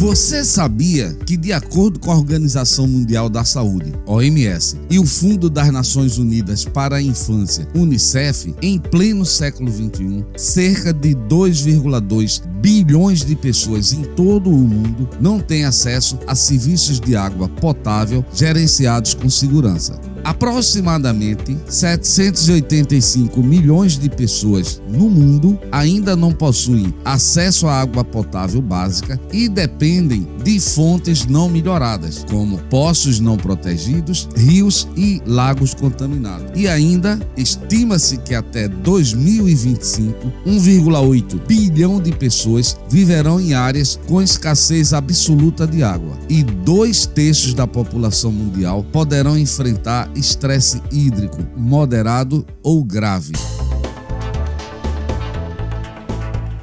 Você sabia que, de acordo com a Organização Mundial da Saúde, OMS, e o Fundo das Nações Unidas para a Infância, UNICEF, em pleno século XXI, cerca de 2,2 bilhões de pessoas em todo o mundo não têm acesso a serviços de água potável gerenciados com segurança. Aproximadamente 785 milhões de pessoas no mundo ainda não possuem acesso à água potável básica e dependem de fontes não melhoradas, como poços não protegidos, rios e lagos contaminados. E ainda estima-se que até 2025, 1,8 bilhão de pessoas viverão em áreas com escassez absoluta de água e 2/3 da população mundial poderão enfrentar estresse hídrico moderado ou grave.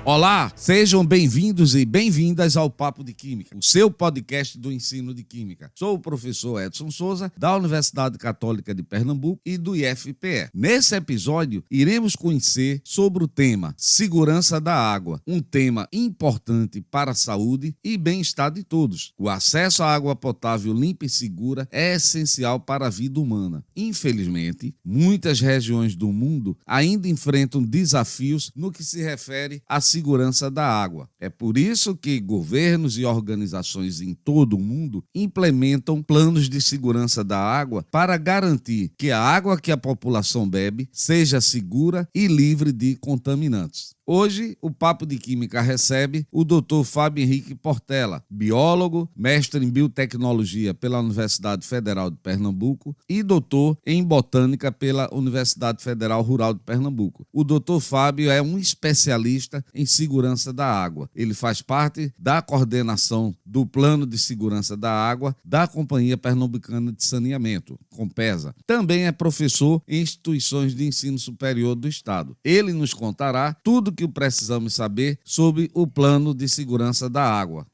Olá, sejam bem-vindos e bem-vindas ao Papo de Química, o seu podcast do ensino de Química. Sou o professor Edson Souza, da Universidade Católica de Pernambuco e do IFPE. Nesse episódio, iremos conhecer sobre o tema Segurança da Água, um tema importante para a saúde e bem-estar de todos. O acesso à água potável limpa e segura é essencial para a vida humana. Infelizmente, muitas regiões do mundo ainda enfrentam desafios no que se refere à segurança da água. É por isso que governos e organizações em todo o mundo implementam planos de segurança da água para garantir que a água que a população bebe seja segura e livre de contaminantes. Hoje, o Papo de Química recebe o Dr. Fábio Henrique Portela, biólogo, mestre em biotecnologia pela Universidade Federal de Pernambuco e doutor em botânica pela Universidade Federal Rural de Pernambuco. O Dr. Fábio é um especialista em segurança da água. Ele faz parte da coordenação do Plano de Segurança da Água da Companhia Pernambucana de Saneamento, Compesa. Também é professor em instituições de ensino superior do Estado. Ele nos contará tudo que precisamos saber sobre o Plano de Segurança da Água.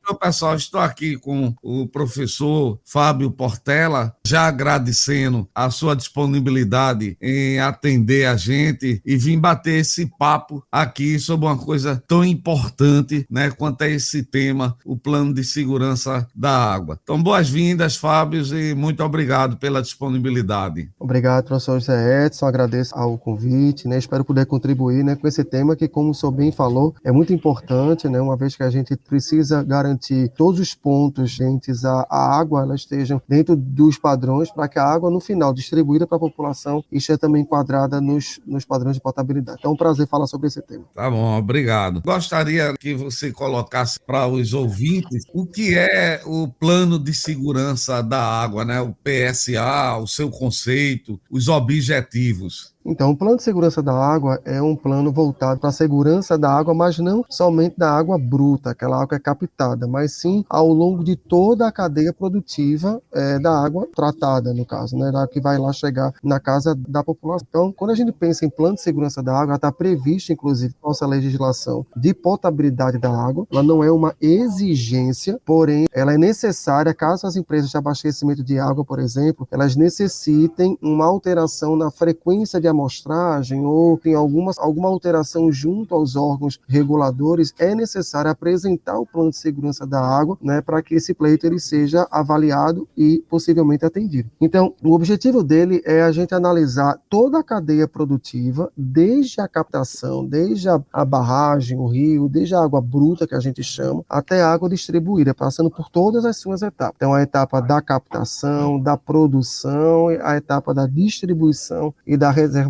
Então, pessoal, estou aqui com o professor Fábio Portela, já agradecendo a sua disponibilidade em atender a gente e vir bater esse papo aqui sobre uma coisa tão importante, né, quanto é esse tema, o Plano de Segurança da Água. Então, boas-vindas, Fábio, e muito obrigado pela disponibilidade. Obrigado, professor José Edson, agradeço ao convite, né, espero poder contribuir, né, com esse tema que, como o senhor bem falou, é muito importante, né, uma vez que a gente precisa garantir todos os pontos entes à água, elas estejam dentro dos padrões para que a água, no final, distribuída para a população, esteja também enquadrada nos padrões de potabilidade. Então, é um prazer falar sobre esse tema. Tá bom, obrigado. Gostaria que você colocasse para os ouvintes o que é o Plano de Segurança da Água, né? O PSA, o seu conceito, os objetivos. Então, o Plano de Segurança da Água é um plano voltado para a segurança da água, mas não somente da água bruta, aquela água que é captada, mas sim ao longo de toda a cadeia produtiva da água tratada, no caso, né, da que vai lá chegar na casa da população. Então, quando a gente pensa em Plano de Segurança da Água, está previsto, inclusive, nossa legislação de potabilidade da água. Ela não é uma exigência, porém, ela é necessária caso as empresas de abastecimento de água, por exemplo, elas necessitem uma alteração na frequência de amostragem ou tem alguma alteração junto aos órgãos reguladores, é necessário apresentar o plano de segurança da água, né, para que esse pleito ele seja avaliado e possivelmente atendido. Então, o objetivo dele é a gente analisar toda a cadeia produtiva, desde a captação, desde a barragem, o rio, desde a água bruta, que a gente chama, até a água distribuída, passando por todas as suas etapas. Então, a etapa da captação, da produção, a etapa da distribuição e da reservação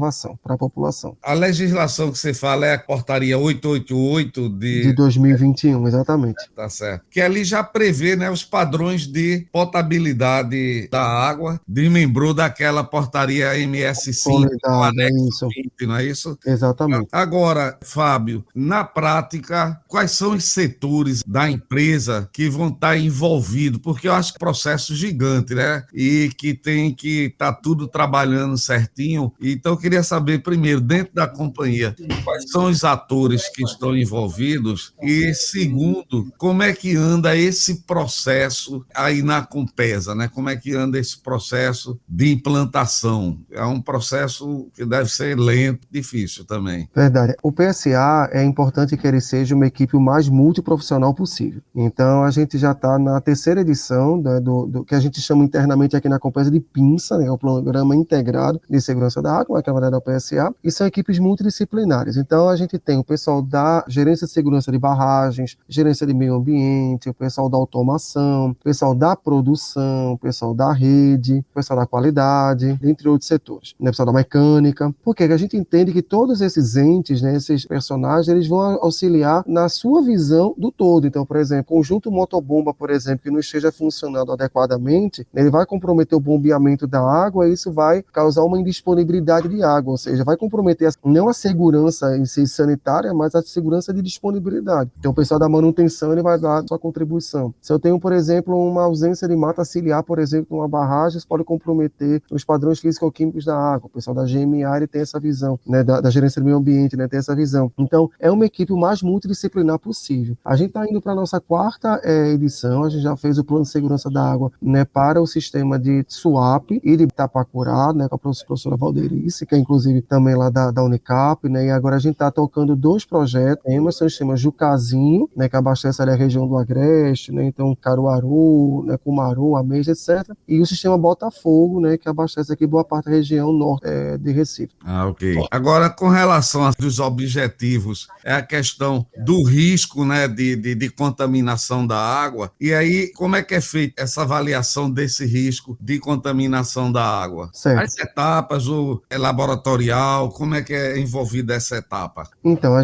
para a população. A legislação que você fala é a portaria 888 de 2021, exatamente. Tá certo. Que ali já prevê, né, os padrões de potabilidade da água, desmembrou daquela portaria MS5, o anexo 20, não é isso? Exatamente. Agora, Fábio, na prática, quais são os setores da empresa que vão estar envolvidos? Porque eu acho que é um processo gigante, né? E que tem que estar tudo trabalhando certinho. Então, queria saber, primeiro, dentro da companhia, quais são os atores que estão envolvidos e, segundo, como é que anda esse processo aí na Compesa, né? Como é que anda esse processo de implantação? É um processo que deve ser lento, difícil também. Verdade. O PSA é importante que ele seja uma equipe o mais multiprofissional possível. Então, a gente já está na terceira edição, né, do que a gente chama internamente aqui na Compesa de PINSA, né, o Programa Integrado de Segurança da Água, que na verdade é o PSA, e são equipes multidisciplinares. Então, a gente tem o pessoal da gerência de segurança de barragens, gerência de meio ambiente, o pessoal da automação, o pessoal da produção, o pessoal da rede, o pessoal da qualidade, entre outros setores, né, o pessoal da mecânica, porque a gente entende que todos esses entes, né, esses personagens, eles vão auxiliar na sua visão do todo. Então, por exemplo, conjunto motobomba, por exemplo, que não esteja funcionando adequadamente, ele vai comprometer o bombeamento da água e isso vai causar uma indisponibilidade de água, ou seja, vai comprometer não a segurança em si sanitária, mas a segurança de disponibilidade. Então, o pessoal da manutenção, ele vai dar sua contribuição. Se eu tenho, por exemplo, uma ausência de mata ciliar, por exemplo, numa barragem, isso pode comprometer os padrões físico-químicos da água. O pessoal da GMA, ele tem essa visão, né, da gerência do meio ambiente, né, tem essa visão. Então, é uma equipe o mais multidisciplinar possível. A gente está indo para a nossa quarta edição, a gente já fez o plano de segurança da água, né, para o sistema de Suape e de Itapacurá, né, com a professora Valderice, que é inclusive também lá da Unicap, né, e agora a gente está tocando 2 projetos, temas, são o sistema Jucazinho, né, que abastece ali a região do Agreste, né, então Caruaru, né, Cumaru, Ameja, etc. E o sistema Botafogo, né, que abastece aqui boa parte da região norte de Recife. Ok. Agora, com relação aos objetivos, é a questão do risco, né, de contaminação da água. E aí, como é que é feita essa avaliação desse risco de contaminação da água? Certo. As etapas, é laboratorial, como é que é envolvida essa etapa? Então, na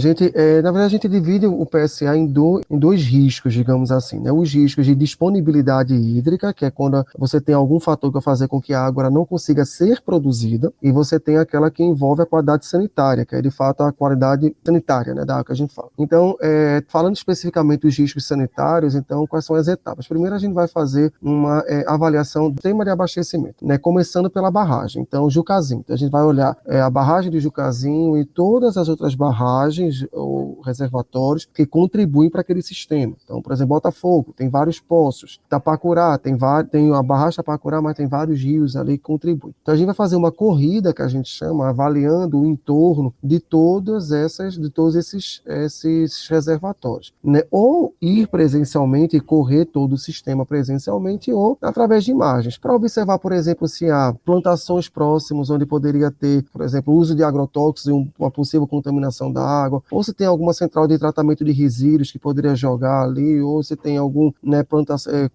verdade, a gente divide o PSA em dois riscos, digamos assim, né? Os riscos de disponibilidade hídrica, que é quando você tem algum fator que vai fazer com que a água não consiga ser produzida, e você tem aquela que envolve a qualidade sanitária, que é de fato a qualidade sanitária, né, da água que a gente fala. Então, falando especificamente dos riscos sanitários, então, quais são as etapas? Primeiro, a gente vai fazer uma avaliação do sistema de abastecimento, né, começando pela barragem. Então, o Jucazinho. Então, a gente vai olhar a barragem de Jucazinho e todas as outras barragens ou reservatórios que contribuem para aquele sistema. Então, por exemplo, Botafogo, tem vários poços. Itapacurá, tem a barragem de Itapacurá, mas tem vários rios ali que contribuem. Então, a gente vai fazer uma corrida, que a gente chama, avaliando o entorno de todos esses reservatórios, né? Ou ir presencialmente e correr todo o sistema presencialmente ou através de imagens, para observar, por exemplo, se há plantações próximas onde poderia ter, por exemplo, uso de agrotóxicos e uma possível contaminação da água, ou se tem alguma central de tratamento de resíduos que poderia jogar ali, ou se tem algum, né,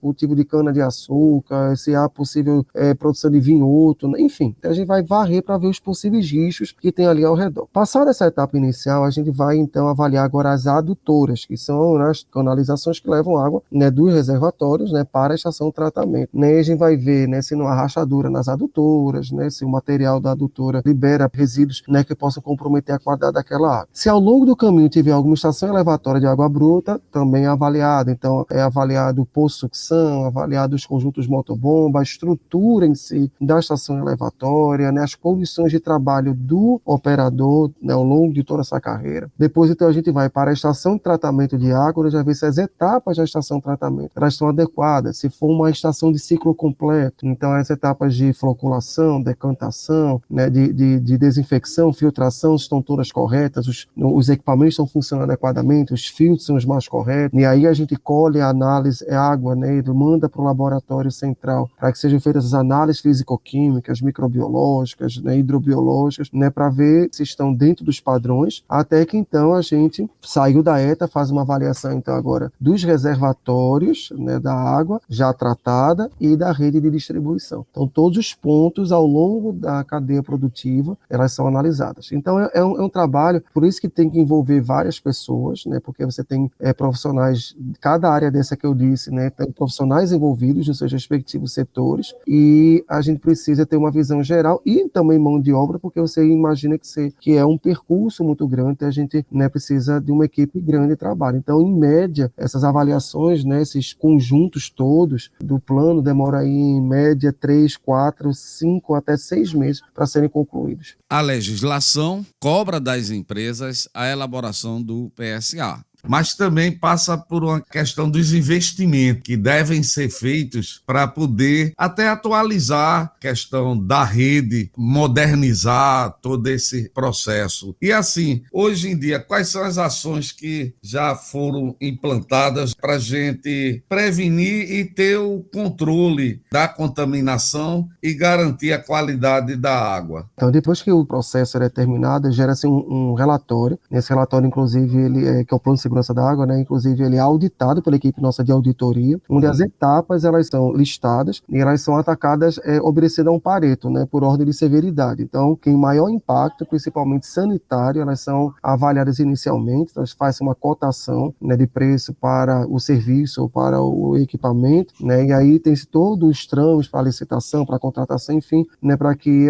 cultivo de cana-de-açúcar, se há possível produção de vinhoto, né? Enfim, a gente vai varrer para ver os possíveis riscos que tem ali ao redor. Passada essa etapa inicial, a gente vai então avaliar agora as adutoras, que são as canalizações que levam água, né, dos reservatórios, né, para a estação de tratamento. Né, a gente vai ver, né, se não há rachadura nas adutoras, né, se o material da adutora libera resíduos, né, que possam comprometer a qualidade daquela água. Se ao longo do caminho tiver alguma estação elevatória de água bruta, também é avaliada. Então, é avaliado o poço sucção, avaliado os conjuntos motobomba, a estrutura em si da estação elevatória, né, as condições de trabalho do operador, né, ao longo de toda essa carreira. Depois, então, a gente vai para a estação de tratamento de água, já ver se as etapas da estação de tratamento elas estão adequadas. Se for uma estação de ciclo completo, então as etapas de floculação, decantação, né, de desinfecção, filtração estão todas corretas, os equipamentos estão funcionando adequadamente, os filtros são os mais corretos, e aí a gente colhe a análise, água, né, e manda para o laboratório central, para que sejam feitas as análises físico-químicas, microbiológicas, né, hidrobiológicas, né, para ver se estão dentro dos padrões, até que então a gente saiu da ETA, faz uma avaliação então agora dos reservatórios, né, da água já tratada e da rede de distribuição. Então todos os pontos ao longo da cadeia produtiva, elas são analisadas. Então é um trabalho, por isso que tem que envolver várias pessoas, né, porque você tem profissionais, cada área dessa que eu disse, né, tem profissionais envolvidos nos seus respectivos setores, e a gente precisa ter uma visão geral e também mão de obra, porque você imagina que é um percurso muito grande, a gente, né, precisa de uma equipe grande de trabalho. Então, em média, essas avaliações, né, esses conjuntos todos do plano, demora aí em média 3, 4, 5 até 6 meses para serem concluídos. incluídos. A legislação cobra das empresas a elaboração do PSA. Mas também passa por uma questão dos investimentos que devem ser feitos para poder até atualizar a questão da rede, modernizar todo esse processo. E assim, hoje em dia, quais são as ações que já foram implantadas para a gente prevenir e ter o controle da contaminação e garantir a qualidade da água? Então, depois que o processo é terminado, gera-se um relatório. Nesse relatório, inclusive, que é o Plano de Segurança da Água, né? Inclusive, ele é auditado pela equipe nossa de auditoria, onde as etapas elas são listadas e elas são atacadas obedecendo a um Pareto, né? Por ordem de severidade. Então, quem maior impacto, principalmente sanitário, elas são avaliadas inicialmente, então faz uma cotação, né, de preço para o serviço ou para o equipamento, né? E aí tem todos os trâmites para a licitação, para a contratação, enfim, né? Para que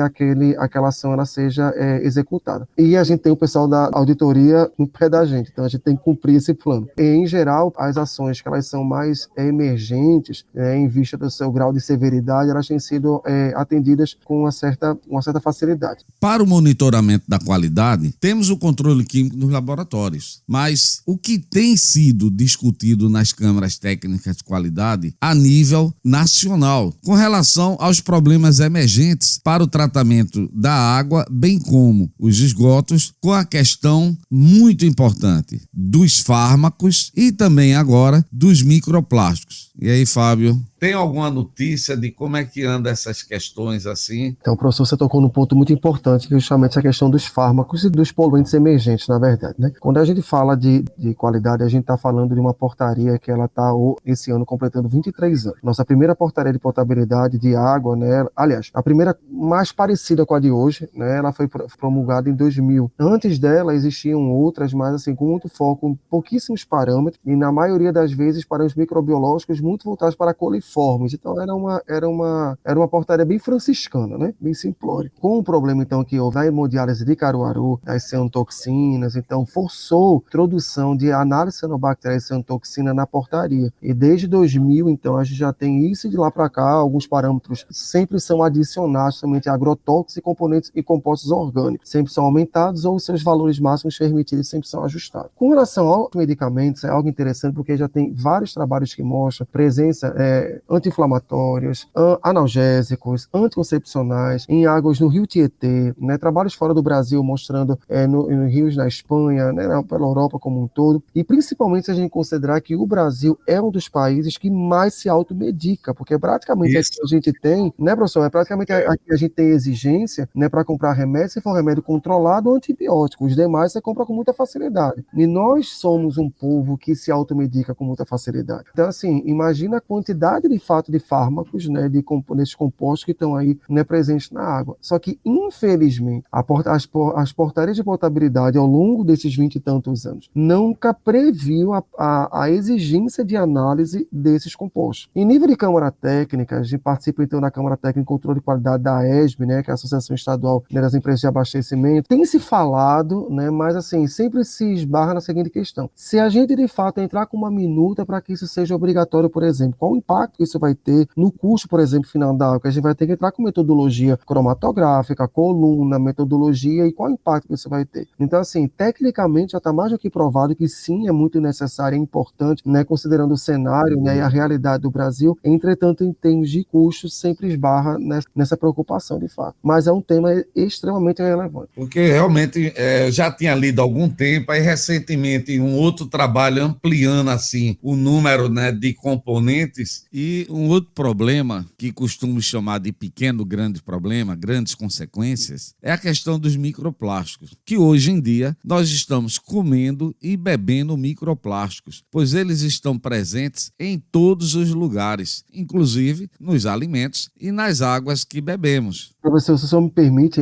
aquela ação ela seja executada. E a gente tem o pessoal da auditoria no pé da gente, então a gente tem que cumprir esse plano. E, em geral, as ações que elas são mais emergentes, em vista do seu grau de severidade, elas têm sido atendidas com uma certa facilidade. Para o monitoramento da qualidade, temos o controle químico nos laboratórios, mas o que tem sido discutido nas câmaras técnicas de qualidade a nível nacional, com relação aos problemas emergentes para o tratamento da água, bem como os esgotos, com a questão muito importante dos fármacos e também agora dos microplásticos. E aí, Fábio? Tem alguma notícia de como é que anda essas questões assim? Então, professor, você tocou num ponto muito importante, que é justamente a questão dos fármacos e dos poluentes emergentes, na verdade, né? Quando a gente fala de qualidade, a gente está falando de uma portaria que ela está, esse ano, completando 23 anos. Nossa primeira portaria de potabilidade de água, né? Aliás, a primeira mais parecida com a de hoje, né? Ela foi promulgada em 2000. Antes dela, existiam outras, mas assim, com muito foco em pouquíssimos parâmetros, e na maioria das vezes, parâmetros microbiológicos muito voltados para coliformes. Então era uma portaria bem franciscana, né? Bem simplória. Com o problema então que houve a hemodiálise de Caruaru, das cianotoxinas, então forçou a introdução de análise cianobacteriana e cianotoxina na portaria. E desde 2000, então, a gente já tem isso, e de lá para cá, alguns parâmetros sempre são adicionados, somente agrotóxicos e componentes e compostos orgânicos. Sempre são aumentados ou os seus valores máximos permitidos sempre são ajustados. Com relação aos medicamentos, é algo interessante porque já tem vários trabalhos que mostram presença anti-inflamatórios, analgésicos, anticoncepcionais em águas no Rio Tietê, né? Trabalhos fora do Brasil mostrando em rios na Espanha, né? Pela Europa como um todo, e principalmente se a gente considerar que o Brasil é um dos países que mais se automedica, porque praticamente aqui a gente tem, né, professor, praticamente aqui a gente tem exigência, né, para comprar remédio, se for um remédio controlado ou antibiótico, os demais você compra com muita facilidade, e nós somos um povo que se automedica com muita facilidade. Então, assim, imagina a quantidade de fato de fármacos, né, desses compostos que estão aí, né, presentes na água. Só que, infelizmente, as portarias de potabilidade ao longo desses 20 e tantos anos nunca previu a exigência de análise desses compostos. Em nível de Câmara Técnica, a gente participa então da Câmara Técnica de Controle de Qualidade da ESB, né, que é a Associação Estadual, né, das Empresas de Abastecimento. Tem se falado, né, mas assim, sempre se esbarra na seguinte questão: se a gente de fato entrar com uma minuta para que isso seja obrigatório, por exemplo, qual o impacto que isso vai ter no custo, por exemplo, final da água? Que a gente vai ter que entrar com metodologia cromatográfica, coluna, metodologia, e qual o impacto que isso vai ter? Então, assim, tecnicamente já está mais do que provado que sim, é muito necessário, é importante, né, considerando o cenário, né, e a realidade do Brasil. Entretanto, em termos de custos, sempre esbarra nessa preocupação, de fato. Mas é um tema extremamente relevante. Porque realmente já tinha lido há algum tempo, aí recentemente um outro trabalho ampliando assim o número, né, de componentes. E um outro problema que costumo chamar de pequeno grande problema, grandes consequências, é a questão dos microplásticos, que hoje em dia nós estamos comendo e bebendo microplásticos, pois eles estão presentes em todos os lugares, inclusive nos alimentos e nas águas que bebemos. Professor, se o senhor me permite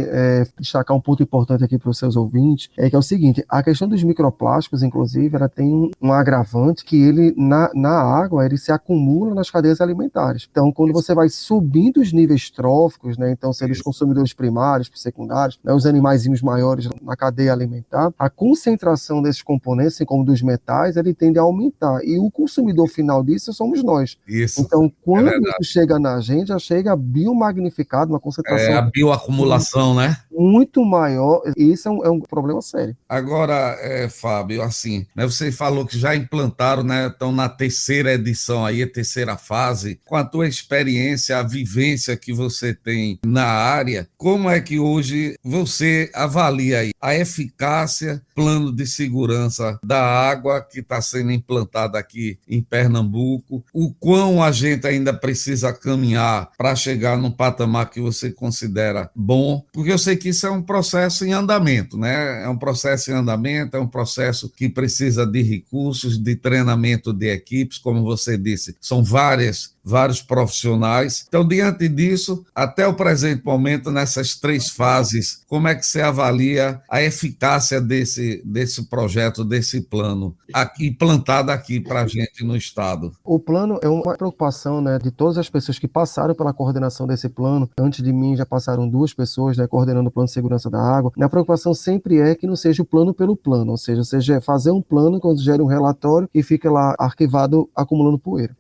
destacar um ponto importante aqui para os seus ouvintes, que é o seguinte: a questão dos microplásticos, inclusive, ela tem um agravante que ele, na água, ele se acumula nas cadeias alimentares. Então, quando você vai subindo os níveis tróficos, né, então, sendo os consumidores primários, secundários, né, os animaizinhos maiores na cadeia alimentar, a concentração desses componentes, assim como dos metais, ele tende a aumentar. E o consumidor final disso somos nós. Isso. Então, quando isso chega na gente, já chega biomagnificado, uma concentração A bioacumulação, né? Muito maior, e isso é um problema sério. Agora, Fábio, assim, né, você falou que já implantaram, né, estão na terceira edição aí, a terceira fase. Com a tua experiência, a vivência que você tem na área, como é que hoje você avalia aí a eficácia, plano de segurança da água que está sendo implantado aqui em Pernambuco, o quão a gente ainda precisa caminhar para chegar num patamar que você considera bom, porque eu sei que isso é um processo em andamento, né? É um processo em andamento, é um processo que precisa de recursos, de treinamento de equipes, como você disse, são vários profissionais. Então, diante disso, até o presente momento, nessas 3 fases, como é que você avalia a eficácia desse projeto, desse plano, aqui implantado aqui para a gente no Estado? O plano é uma preocupação, né, de todas as pessoas que passaram pela coordenação desse plano. Antes de mim já passaram 2 pessoas, né, coordenando o plano de segurança da água. A preocupação sempre é que não seja o plano pelo plano, ou seja fazer um plano quando gera um relatório e fica lá arquivado acumulando poeira.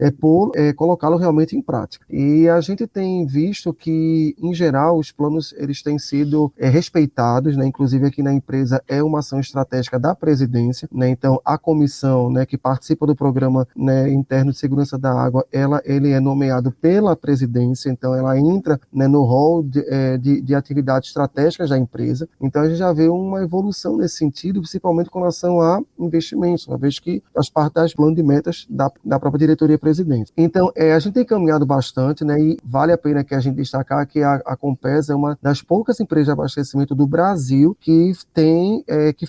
Colocá-lo realmente em prática. E a gente tem visto que, em geral, os planos eles têm sido respeitados, né, inclusive aqui na empresa é uma ação estratégica da presidência, né, então a comissão, né, que participa do programa, né, interno de segurança da água, ele é nomeado pela presidência, então ela entra, né, no rol de atividades estratégicas da empresa. Então a gente já vê uma evolução nesse sentido, principalmente com relação a investimentos, uma vez que faz parte das planos de metas da própria diretoria presidente. Então a gente tem caminhado bastante, né, e vale a pena que a gente destacar que a Compesa é uma das poucas empresas de abastecimento do Brasil que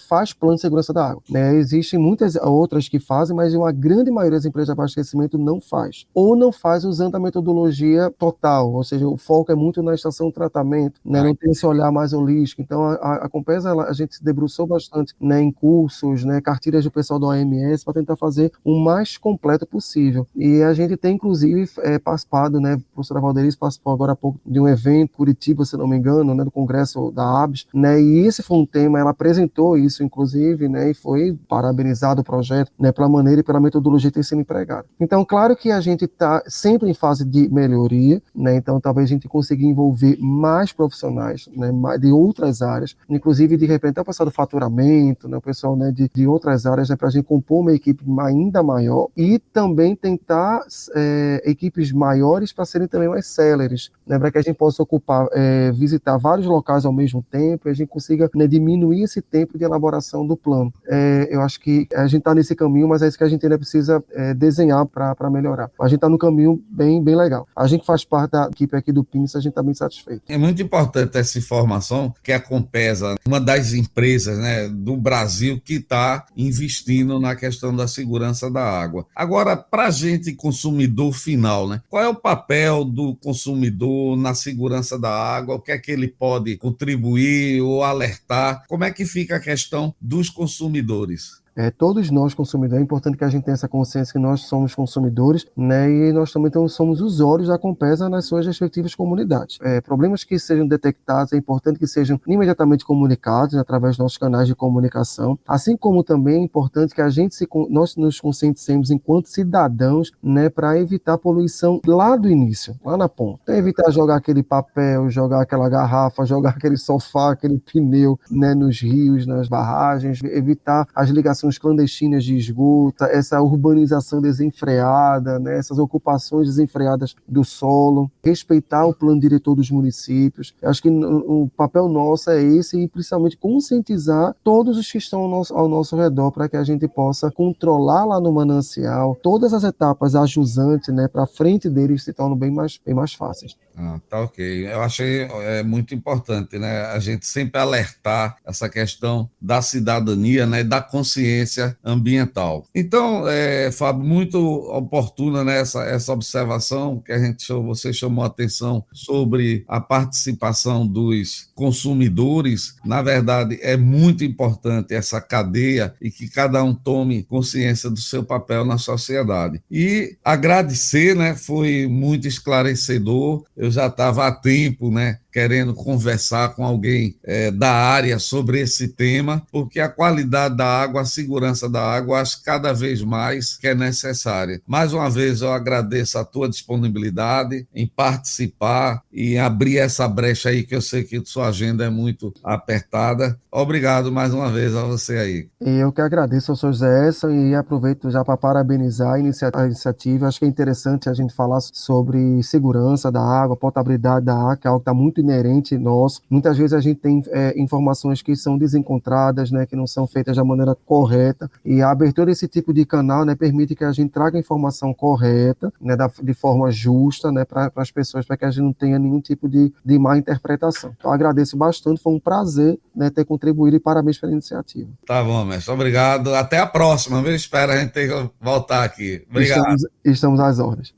faz plano de segurança da água, né? Existem muitas outras que fazem, mas uma grande maioria das empresas de abastecimento não faz, ou não faz usando a metodologia total, ou seja, o foco é muito na estação de tratamento, né? Não tem esse olhar mais holístico. Então a Compesa, a gente se debruçou bastante, né, em cursos, né, cartilhas do pessoal da OMS para tentar fazer o mais completo possível. E a gente tem inclusive participado, né, a professora Valderice participou agora há pouco de um evento, Curitiba, se não me engano, né, do congresso da ABS, né, e esse foi um tema, ela apresentou isso, inclusive, né, e foi parabenizado o projeto, né, pela maneira e pela metodologia que tem sido empregada. Então, claro que a gente está sempre em fase de melhoria, né, então talvez a gente consiga envolver mais profissionais, né, de outras áreas, inclusive, de repente, até o pessoal do faturamento, né, o pessoal, né, de outras áreas, né, para a gente compor uma equipe ainda maior e também tentar equipes maiores para serem também mais céleres, né, para que a gente possa visitar vários locais ao mesmo tempo e a gente consiga, né, diminuir esse tempo de elaboração do plano. Eu acho que a gente está nesse caminho, mas é isso que a gente ainda precisa desenhar para melhorar. A gente está no caminho bem legal. A gente faz parte da equipe aqui do PINS, a gente está bem satisfeito. É muito importante essa informação, que a Compesa, uma das empresas, né, do Brasil que está investindo na questão da segurança da água. Agora, para a gente, consumidor final, né, qual é o papel do consumidor na segurança da água? O que é que ele pode contribuir ou alertar? Como é que fica a questão dos consumidores? Todos nós consumidores, é importante que a gente tenha essa consciência que nós somos consumidores, né, e nós também somos usuários da Compesa nas suas respectivas comunidades. Problemas que sejam detectados, é importante que sejam imediatamente comunicados, né, através dos nossos canais de comunicação, assim como também é importante que nós nos conscientizemos enquanto cidadãos, né, para evitar poluição lá do início, lá na ponta. Então, evitar jogar aquele papel, jogar aquela garrafa, jogar aquele sofá, aquele pneu, né, nos rios, nas barragens, evitar as ligações clandestinas de esgoto, essa urbanização desenfreada, né, essas ocupações desenfreadas do solo, respeitar o plano diretor dos municípios. Eu acho que o papel nosso é esse e principalmente conscientizar todos os que estão ao nosso redor para que a gente possa controlar lá no manancial todas as etapas ajusantes, né, para frente deles se tornam bem mais fáceis. Tá ok. Eu achei muito importante, né, a gente sempre alertar essa questão da cidadania, né, da consciência ambiental. Então, Fábio, muito oportuna, né, essa observação que você chamou a atenção sobre a participação dos consumidores. Na verdade, é muito importante essa cadeia e que cada um tome consciência do seu papel na sociedade. E agradecer, né, foi muito esclarecedor. Eu já estava há tempo, né, querendo conversar com alguém da área sobre esse tema, porque a qualidade da água, a segurança da água, acho que cada vez mais que é necessária. Mais uma vez, eu agradeço a tua disponibilidade em participar e abrir essa brecha aí, que eu sei que sua agenda é muito apertada. Obrigado mais uma vez a você aí. E eu que agradeço ao Sr. Zé Edson e aproveito já para parabenizar a iniciativa. Acho que é interessante a gente falar sobre segurança da água, potabilidade da água, que é algo que está muito inerente nós. Muitas vezes a gente tem informações que são desencontradas, né, que não são feitas da maneira correta, e a abertura desse tipo de canal, né, permite que a gente traga a informação correta, né, de forma justa, né, para as pessoas, para que a gente não tenha nenhum tipo de má interpretação. Então, agradeço bastante, foi um prazer, né, ter contribuído e parabéns pela iniciativa. Tá bom, mestre, obrigado. Até a próxima, viu? Espero a gente ter que voltar aqui. Obrigado. Estamos às ordens.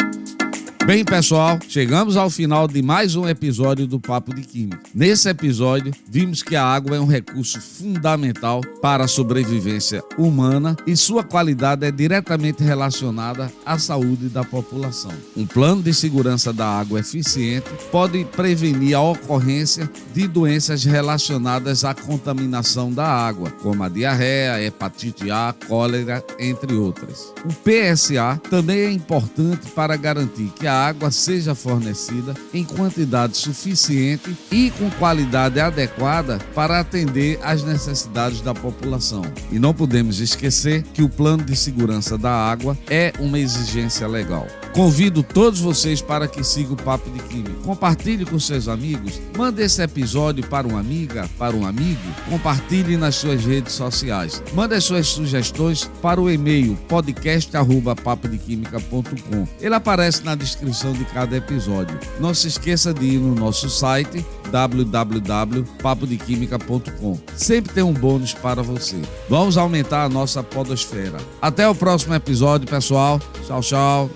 Bem, pessoal, chegamos ao final de mais um episódio do Papo de Química. Nesse episódio, vimos que a água é um recurso fundamental para a sobrevivência humana e sua qualidade é diretamente relacionada à saúde da população. Um plano de segurança da água eficiente pode prevenir a ocorrência de doenças relacionadas à contaminação da água, como a diarreia, hepatite A, cólera, entre outras. O PSA também é importante para garantir que a água seja fornecida em quantidade suficiente e com qualidade adequada para atender às necessidades da população. E não podemos esquecer que o plano de segurança da água é uma exigência legal. Convido todos vocês para que sigam o Papo de Química. Compartilhe com seus amigos, mande esse episódio para uma amiga, para um amigo, compartilhe nas suas redes sociais. Mande as suas sugestões para o e-mail podcast@papodequimica.com. Ele aparece na descrição de cada episódio. Não se esqueça de ir no nosso site www.papodequimica.com. Sempre tem um bônus para você. Vamos aumentar a nossa podosfera. Até o próximo episódio, pessoal. Tchau, tchau.